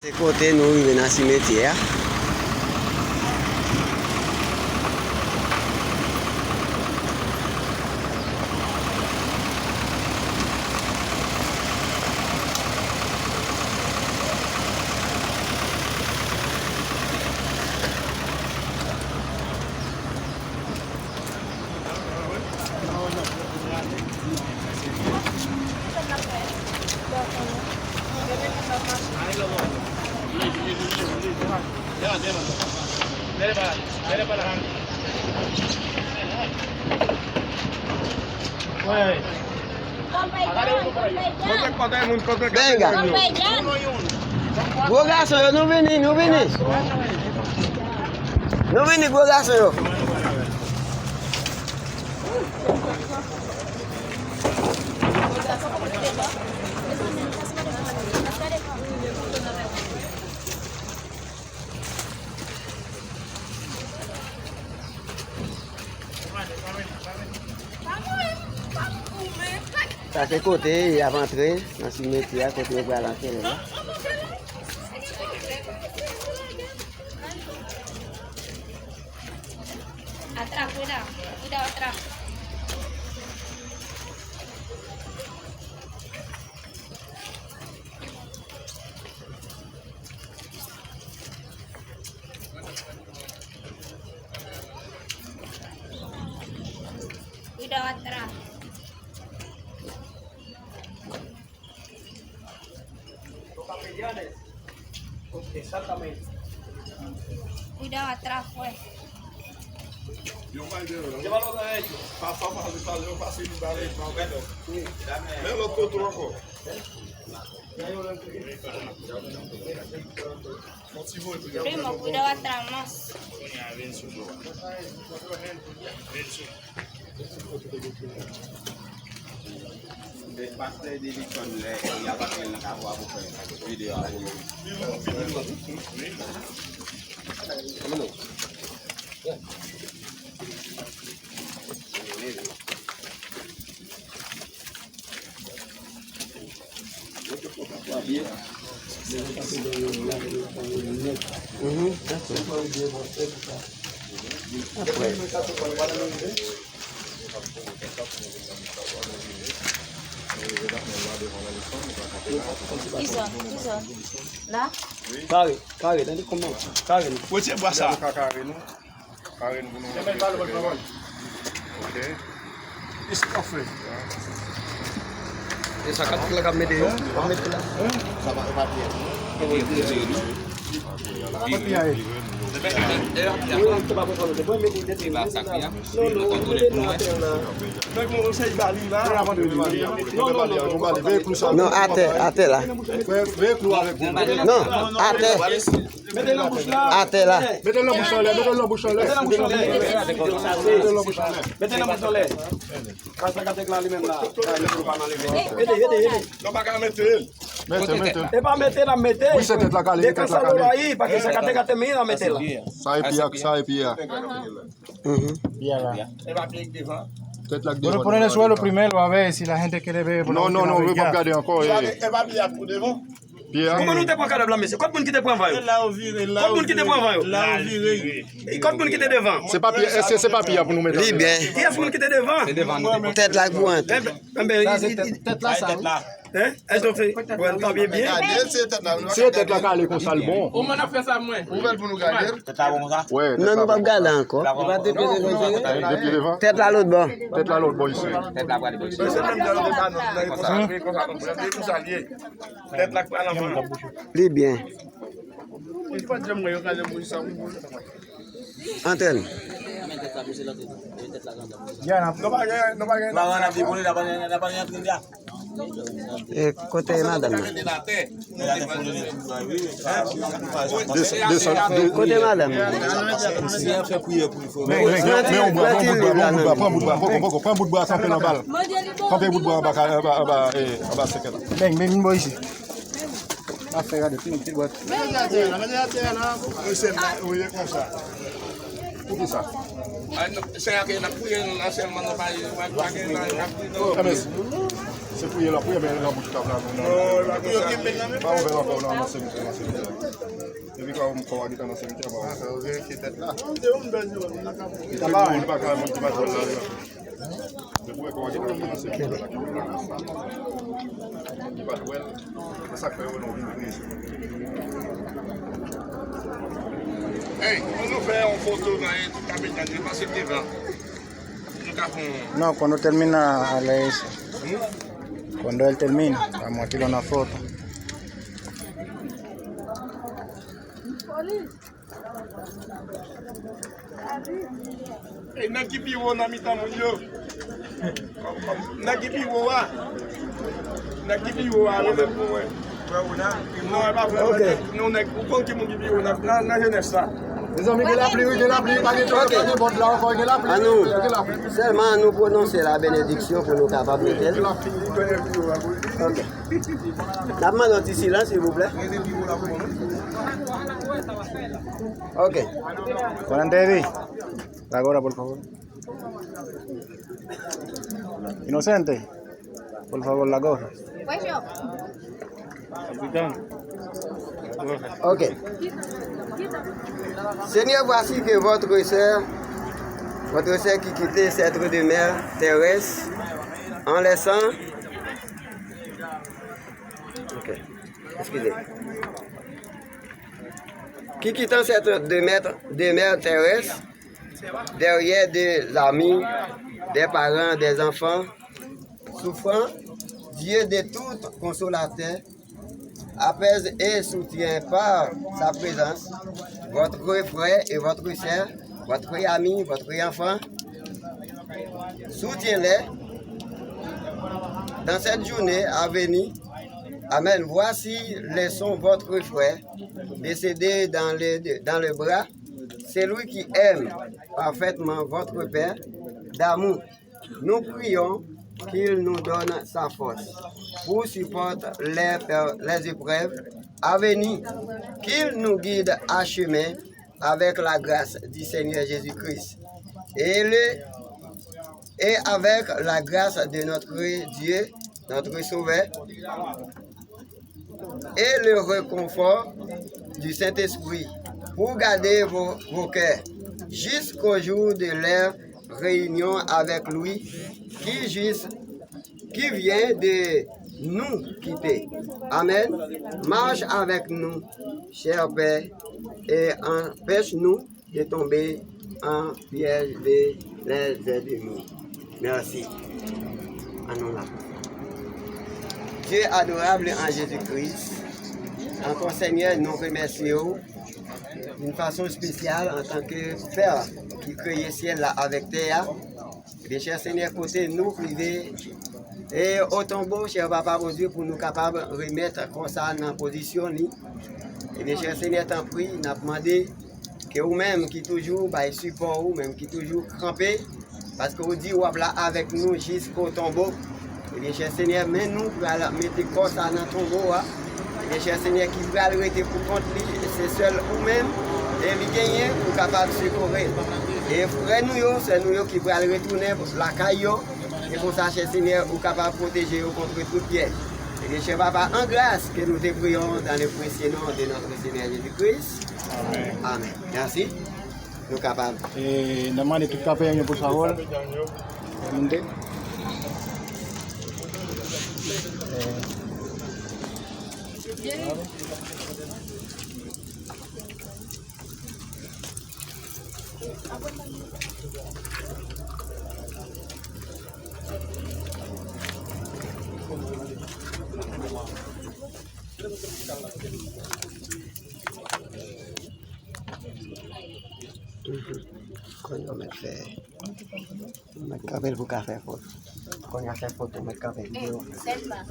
C'est côté nous arrivons dans le cimetière. Venga. Gros garçon, nous venons. Nous venons, gros garçon. Ça c'est côté, il a rentré dans le cimetière, côté il va l'enterrer là. Atrás, cuidado atrás. Cuidado atrás. Exactamente. Cuidado atrás, pues. Llévalo de ellos. Pasamos a visitar, yo pasé y darle más menos. Melo tú loco. Primo, cuidado atrás más. Parte di le ya pakai nak aku video aku. Isso. Là? Carré, dans les comment? Carré. Où tu bois ça? Carré nous. OK. Qu'est-ce qu'on fait? Et ça quand la mettre là, on mettre là. Ça va bien. Non, à terre là. Non, à terre. À terre là. Mettez la bouche en l'air, mettez la bouche en l'air. Mettez la bouche en l'air. Quand ça gâte là lui-même là, non pas qu'à mettre. Mettez. Et pas mettre la mettre. Oui, c'est tête la calée, Dès que ça là aí, parce que ça gâte mais la mettre là. Ça et puis. Et va bien devant. Tête la Bueno, poner el suelo primero a ver si la gente quiere ver. por la Non, última on vez veut pas ya. regarder encore. Elle va bien pour devant. Pierre. Comment nous te prend cadavre là monsieur? Combien de monde qui te prend vaillot? Là on vire, là Combien de on monde qui te prend vaillot? Là on vire. Et combien de monde qui te devant? C'est pas Pierre, c'est pas Pierre pour nous mettre. Libyen. Qui est-ce qui te devant? Tête là pour un. Tête là, ça. Hein? Est-ce que fait? Ouais, pas bien bien. C'est tête la calée qu'on sale bon. On a fait ça moins. Ouais. Non, nous pas regarder encore. Depuis devant. Tête là l'autre bord. Tête là l'autre bon ici. Libyen. Antenne. Ya, Et côté madame. Côté madame. Prends un bout de bois, camper dans balle. Camper un bout de bois en bas, c'est que là. Ven, boy ici. Affaire de petite boîte. Oui, comme ça. Pour ça. Se fouiller la pouille, ben la bouche table là. Non, la couille qui est là même. Pas ouvert encore dans le cimetière. Et puis quand on va aller dans le cimetière, on va vérifier tête là. Il pas pas quand même qui va là. Je pourrais qu'on va aller dans le cimetière là. Il va douer. C'est ça que on vient ici. Hey, on nous fait une photo dans le cabinet parce que c'est devant. No, cuando termina le dice. Cuando él termina, vamos a tirar una foto. Hey, nakipi wo na mita munyo. Nakipi wo wa. Nakipi wo wa le pour ouais. Non, pas vraiment. Non, on compte qui mon kipi wo na jeunesse ça. Les amis, il a pris, pas de bon là encore, il a pris. À nous, seulement nous prononcer la bénédiction pour nous capables de mettre. Ok. La main dans le silence, s'il vous plaît. Ok. Buenas tardes. La gorra, por favor. Inocente. Por favor, la gorra. Pues yo. Capitán. Ok. Seigneur, voici que votre sœur qui quittait cette demeure terrestre en laissant. Ok. Excusez. Qui quittant cette demeure terrestre, derrière des amis, des parents, des enfants, souffrant, Dieu de toute consolateur, apaise et soutient par sa présence votre frère et votre sœur, votre ami, votre enfant. Soutiens-les dans cette journée à venir. Amen. Voici laissons votre frère décédé dans le bras. C'est lui qui aime parfaitement votre Père d'amour. Nous prions qu'il nous donne sa force pour supporter les épreuves à venir, qu'il nous guide à chemin avec la grâce du Seigneur Jésus-Christ et avec la grâce de notre Dieu, notre Sauveur, et le réconfort du Saint-Esprit pour garder vos cœurs jusqu'au jour de leur réunion avec lui qui vient de nous quitter. Amen. Marche avec nous, cher Père, et empêche-nous de tomber en piège des ennemis. Merci. Allons-là. Dieu adorable en Jésus-Christ, encore Seigneur, nous remercions d'une façon spéciale en tant que Père qui crée le ciel là avec terre. Bien, cher Seigneur, côté nous privés et au tombeau, cher Papa, mon Dieu, pour nous capables de remettre comme ça dans la position. Et bien, cher Seigneur, t'en prie, nous avons demandé que vous-même qui toujours support, vous-même qui toujours crampé, parce que vous dites, vous êtes là avec nous jusqu'au tombeau. Et bien, cher Seigneur, mais nous pour mettre comme ça dans le tombeau. Et bien, cher Seigneur, qui va arrêter pour contre lui, c'est seul vous-même, et vous gagnez pour capable de secourir. Et frère nous, c'est nous qui va retourner la caillou. Et pour ça, cher Seigneur, vous capable de protéger contre tout piège. Et bien, cher Papa, en grâce que nous te prions dans le précieux nom de notre Seigneur Jésus-Christ. Amen. Amen. Merci. Nous capables. Demande tout capé, por favor. Demande. Coño, me cabello pour café, coño, hacer foto, me cabello. Selma.